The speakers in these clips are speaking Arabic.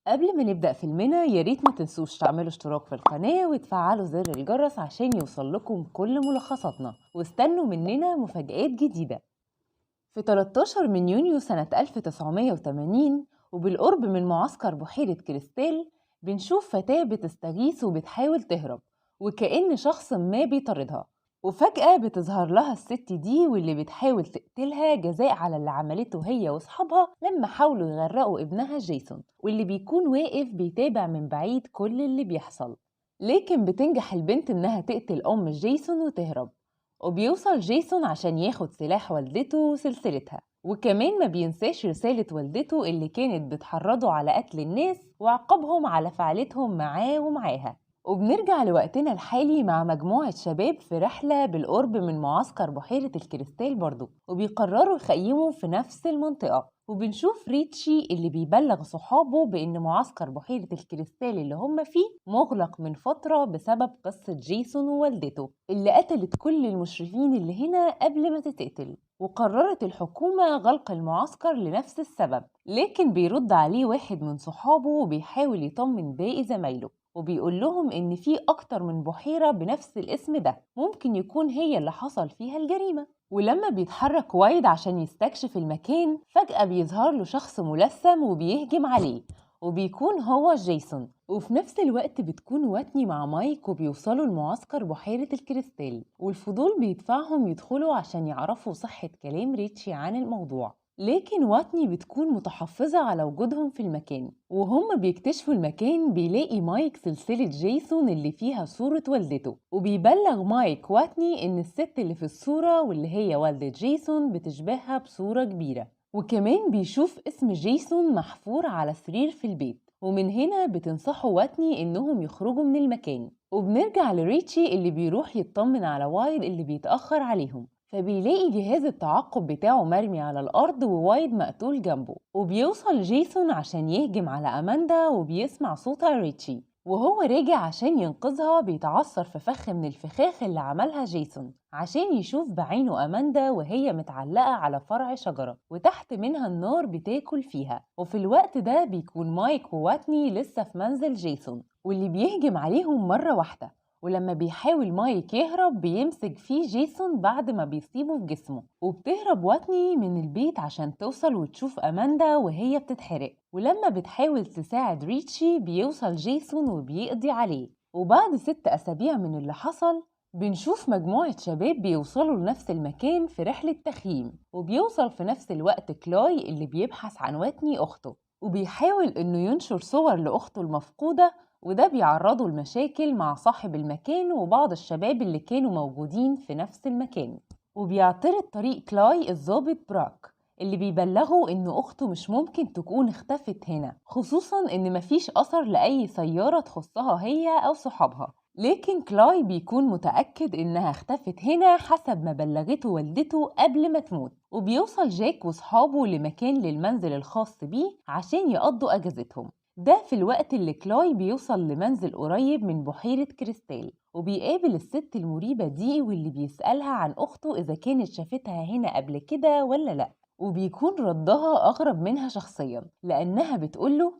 قبل ما نبدأ فيلمنا يا ريت ما تنسوش تعملوا اشتراك في القناة وتفعلوا زر الجرس عشان يوصل لكم كل ملخصاتنا، واستنوا مننا مفاجآت جديدة. في 13 من يونيو سنة 1980 وبالقرب من معسكر بحيرة كريستال بنشوف فتاة بتستغيث وبتحاول تهرب، وكأن شخص ما بيطاردها، وفجأة بتظهر لها الست دي واللي بتحاول تقتلها جزاء على اللي عملته هي واصحابها لما حاولوا يغرقوا ابنها جيسون، واللي بيكون واقف بيتابع من بعيد كل اللي بيحصل. لكن بتنجح البنت إنها تقتل أم جيسون وتهرب، وبيوصل جيسون عشان ياخد سلاح والدته وسلسلتها، وكمان ما بينساش رسالة والدته اللي كانت بتحرضه على قتل الناس وعقابهم على فعلتهم معاه ومعاها. وبنرجع لوقتنا الحالي مع مجموعة شباب في رحلة بالقرب من معسكر بحيرة الكريستال برضو، وبيقرروا يخيموا في نفس المنطقة. وبنشوف ريتشي اللي بيبلغ صحابه بأن معسكر بحيرة الكريستال اللي هم فيه مغلق من فترة بسبب قصة جيسون ووالدته اللي قتلت كل المشرفين اللي هنا قبل ما تتقتل. وقررت الحكومة غلق المعسكر لنفس السبب، لكن بيرد عليه واحد من صحابه وبيحاول يطمن باقي زمايله، وبيقول لهم إن في أكتر من بحيرة بنفس الاسم ده ممكن يكون هي اللي حصل فيها الجريمة. ولما بيتحرك وايد عشان يستكشف المكان فجأة بيظهر له شخص ملثم وبيهجم عليه، وبيكون هو جيسون. وفي نفس الوقت بتكون واتني مع مايك وبيوصلوا لمعسكر بحيرة الكريستال، والفضول بيدفعهم يدخلوا عشان يعرفوا صحة كلام ريتشي عن الموضوع. لكن واتني بتكون متحفظة على وجودهم في المكان، وهم بيكتشفوا المكان بيلاقي مايك سلسلة جيسون اللي فيها صورة والدته، وبيبلغ مايك واتني إن الست اللي في الصورة واللي هي والدة جيسون بتشبهها بصورة كبيرة. وكمان بيشوف اسم جيسون محفور على سرير في البيت، ومن هنا بتنصحوا واتني إنهم يخرجوا من المكان. وبنرجع لريتشي اللي بيروح يطمن على وايد اللي بيتأخر عليهم، فبيلاقي جهاز التعقب بتاعه مرمي على الأرض ووايد مقتول جنبه. وبيوصل جيسون عشان يهجم على أماندا وبيسمع صوتها ريتشي، وهو راجع عشان ينقذها بيتعثر في فخ من الفخاخ اللي عملها جيسون عشان يشوف بعينه أماندا وهي متعلقة على فرع شجرة وتحت منها النار بتاكل فيها. وفي الوقت ده بيكون مايك وواتني لسه في منزل جيسون واللي بيهجم عليهم مرة واحدة، ولما بيحاول مايك يهرب بيمسك فيه جيسون بعد ما بيصيبه في جسمه. وبتهرب واتني من البيت عشان توصل وتشوف أماندا وهي بتتحرق، ولما بتحاول تساعد ريتشي بيوصل جيسون وبيقضي عليه. وبعد 6 أسابيع من اللي حصل بنشوف مجموعة شباب بيوصلوا لنفس المكان في رحلة تخييم، وبيوصل في نفس الوقت كلاي اللي بيبحث عن واتني أخته، وبيحاول إنه ينشر صور لأخته المفقودة، وده بيعرضه لمشاكل مع صاحب المكان وبعض الشباب اللي كانوا موجودين في نفس المكان. وبيعترض طريق كلاي الضابط براك اللي بيبلغه إن أخته مش ممكن تكون اختفت هنا، خصوصا إن مفيش أثر لأي سيارة تخصها هي أو صحابها. لكن كلاي بيكون متأكد إنها اختفت هنا حسب ما بلغته والدته قبل ما تموت. وبيوصل جاك وصحابه لمكان للمنزل الخاص بيه عشان يقضوا أجازتهم، ده في الوقت اللي كلاي بيوصل لمنزل قريب من بحيرة كريستال، وبيقابل الست المريبة دي واللي بيسألها عن أخته إذا كانت شافتها هنا قبل كده ولا لأ. وبيكون ردها أغرب منها شخصيا لأنها بتقوله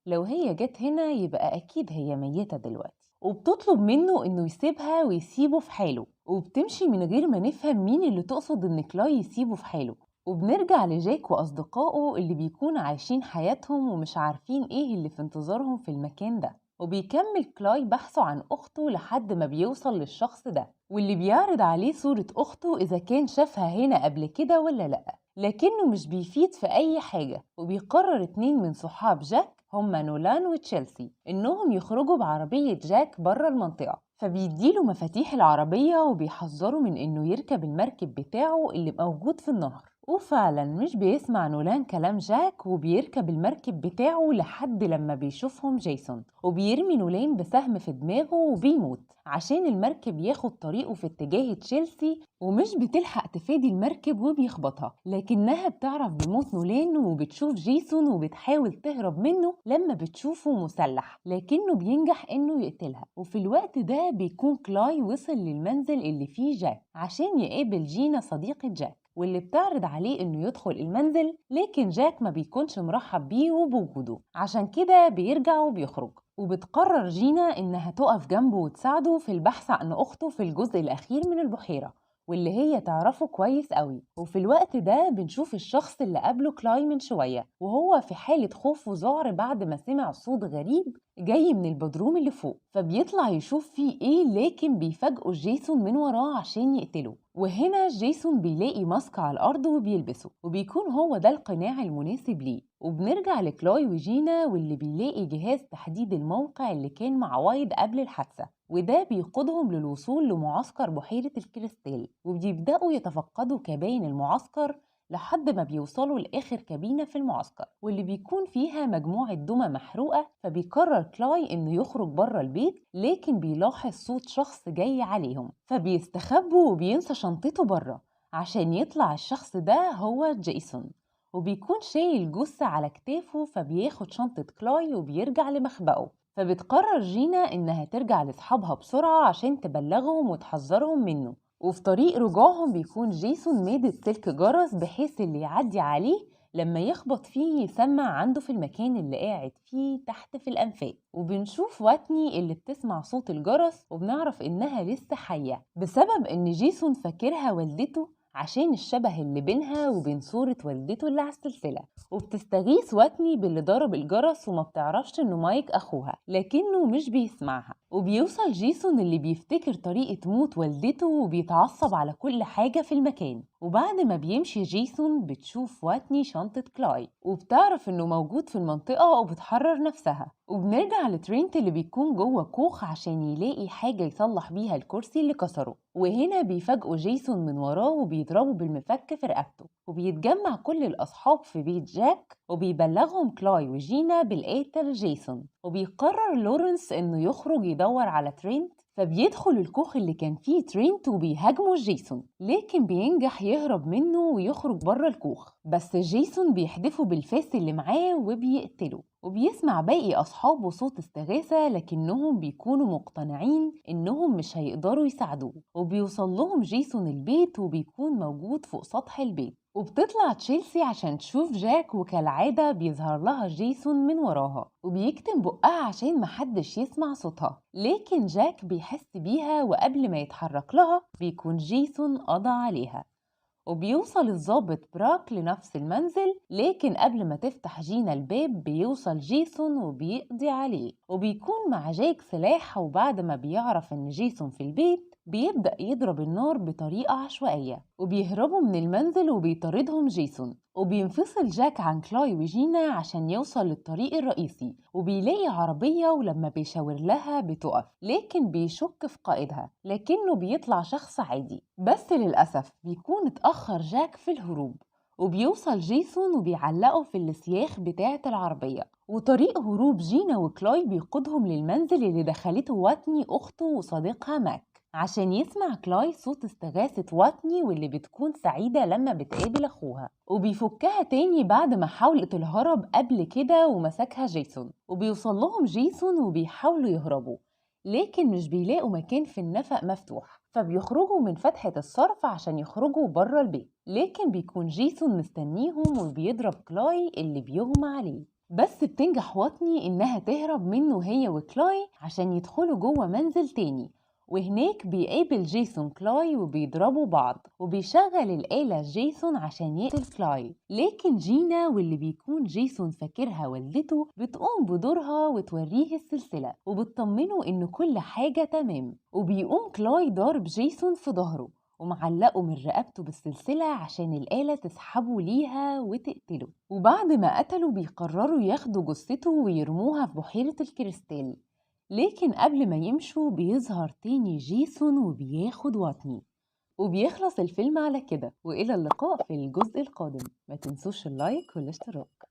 لو هي جت هنا يبقى أكيد هي ميتة دلوقتي، وبتطلب منه إنه يسيبها ويسيبه في حاله، وبتمشي من غير ما نفهم مين اللي تقصد إن كلاي يسيبه في حاله. وبنرجع لجاك وأصدقائه اللي بيكون عايشين حياتهم ومش عارفين إيه اللي في انتظارهم في المكان ده، وبيكمل كلاي بحثه عن أخته لحد ما بيوصل للشخص ده واللي بيعرض عليه صورة أخته إذا كان شافها هنا قبل كده ولا لأ، لكنه مش بيفيد في أي حاجة. وبيقرر 2 من صحاب جاك هما نولان وتشيلسي إنهم يخرجوا بعربية جاك بره المنطقة، فبيديله مفاتيح العربية وبيحذره من إنه يركب المركب بتاعه اللي موجود في النهر. وفعلا مش بيسمع نولان كلام جاك وبيركب المركب بتاعه لحد لما بيشوفهم جيسون، وبيرمي نولان بسهم في دماغه وبيموت عشان المركب ياخد طريقه في اتجاه تشيلسي، ومش بتلحق تفادي المركب وبيخبطها، لكنها بتعرف بموت نولان وبتشوف جيسون وبتحاول تهرب منه لما بتشوفه مسلح، لكنه بينجح انه يقتلها. وفي الوقت ده بيكون كلاي وصل للمنزل اللي فيه جاك عشان يقابل جينا صديقة جاك، واللي بتعرض عليه إنه يدخل المنزل، لكن جاك ما بيكونش مرحب بيه وبوجوده، عشان كده بيرجع وبيخرج. وبتقرر جينا إنها تقف جنبه وتساعده في البحث عن أخته في الجزء الأخير من البحيرة، واللي هي تعرفه كويس قوي. وفي الوقت ده بنشوف الشخص اللي قابله كلاي من شوية وهو في حالة خوف وذعر بعد ما سمع صوت غريب جاي من البدروم اللي فوق، فبيطلع يشوف فيه ايه، لكن بيفاجئه جيسون من وراه عشان يقتله. وهنا جيسون بيلاقي ماسك على الأرض وبيلبسه، وبيكون هو ده القناع المناسب ليه. وبنرجع لكلاي وجينا واللي بيلاقي جهاز تحديد الموقع اللي كان مع وايد قبل الحادثة، وده بيقودهم للوصول لمعسكر بحيرة الكريستال. وبيبدأوا يتفقدوا كباين المعسكر لحد ما بيوصلوا لآخر كابينة في المعسكر، واللي بيكون فيها مجموعة دمى محروقة. فبيقرر كلاي إنه يخرج بره البيت، لكن بيلاحظ صوت شخص جاي عليهم، فبيستخبوا وبينسى شنطته بره عشان يطلع الشخص ده هو جيسون، وبيكون شايل جثة على كتافه. فبياخد شنطة كلاي وبيرجع لمخبأه. فبتقرر جينا إنها ترجع لأصحابها بسرعة عشان تبلغهم وتحذرهم منه. وفي طريق رجوعهم بيكون جيسون مادد سلك جرس بحيث اللي يعدي عليه لما يخبط فيه يسمع عنده في المكان اللي قاعد فيه تحت في الأنفاق. وبنشوف واتني اللي بتسمع صوت الجرس، وبنعرف إنها لسه حية بسبب إن جيسون فاكرها والدته عشان الشبه اللي بينها وبين صورة والدته اللي على السلسلة. وبتستغيث واتني باللي ضرب الجرس، وما بتعرفش إنه مايك أخوها لكنه مش بيسمعها. وبيوصل جيسون اللي بيفتكر طريقة موت والدته وبيتعصب على كل حاجة في المكان. وبعد ما بيمشي جيسون بتشوف واتني شنطة كلاي وبتعرف إنه موجود في المنطقة وبتحرر نفسها. وبنرجع لترينت اللي بيكون جوه كوخ عشان يلاقي حاجة يصلح بيها الكرسي اللي كسره. وهنا بيفاجئوا جيسون من وراه وبيضربوا بالمفك في رقبته. وبيتجمع كل الأصحاب في بيت جاك وبيبلغهم كلاي وجينا بالقاتل جيسون. وبيقرر لورنس إنه يخرج يدور على ترينت، فبيدخل الكوخ اللي كان فيه ترينت وبيهاجمه جيسون، لكن بينجح يهرب منه ويخرج بره الكوخ. بس جيسون بيحدفه بالفاس اللي معاه وبيقتله. وبيسمع باقي أصحابه صوت استغاثة، لكنهم بيكونوا مقتنعين إنهم مش هيقدروا يساعدوه. وبيوصل لهم جيسون البيت وبيكون موجود فوق سطح البيت. وبتطلع تشيلسي عشان تشوف جاك، وكالعادة بيظهر لها جيسون من وراها وبيكتم بقها عشان محدش يسمع صوتها، لكن جاك بيحس بيها وقبل ما يتحرك لها بيكون جيسون قضى عليها. وبيوصل الضابط براك لنفس المنزل، لكن قبل ما تفتح جينا الباب بيوصل جيسون وبيقضي عليه. وبيكون مع جاك سلاح، وبعد ما بيعرف ان جيسون في البيت بيبدأ يضرب النار بطريقة عشوائية. وبيهربوا من المنزل وبيطاردهم جيسون. وبينفصل جاك عن كلاي وجينا عشان يوصل للطريق الرئيسي، وبيلاقي عربية ولما بيشاور لها بتقف، لكن بيشك في قائدها لكنه بيطلع شخص عادي. بس للأسف بيكون اتأخر جاك في الهروب. وبيوصل جيسون وبيعلقه في السياخ بتاعة العربية. وطريق هروب جينا وكلاي بيقودهم للمنزل اللي دخلته واتني أخته وصديقها ماك، عشان يسمع كلاي صوت استغاثة واتني واللي بتكون سعيدة لما بتقابل أخوها. وبيفكها تاني بعد ما حاولت الهرب قبل كده ومسكها جيسون. وبيوصل لهم جيسون وبيحاولوا يهربوا، لكن مش بيلاقوا مكان في النفق مفتوح، فبيخرجوا من فتحة الصرف عشان يخرجوا بره البيت، لكن بيكون جيسون مستنيهم وبيضرب كلاي اللي بيغمى عليه. بس بتنجح واتني إنها تهرب منه هي وكلاي عشان يدخلوا جوه منزل تاني. وهناك بيقابل جيسون كلاي وبيضربوا بعض، وبيشغل الآلة جيسون عشان يقتل كلاي. لكن جينا واللي بيكون جيسون فاكرها والدته بتقوم بدورها وتوريه السلسلة وبتطمنه إن كل حاجة تمام. وبيقوم كلاي ضارب جيسون في ظهره ومعلقه من رقبته بالسلسلة عشان الآلة تسحبه ليها وتقتله. وبعد ما قتلوا بيقرروا ياخدوا جثته ويرموها في بحيرة الكريستال، لكن قبل ما يمشوا بيظهر تاني جيسون وبياخد واتني. وبيخلص الفيلم على كده، وإلى اللقاء في الجزء القادم. ما تنسوش اللايك والاشتراك.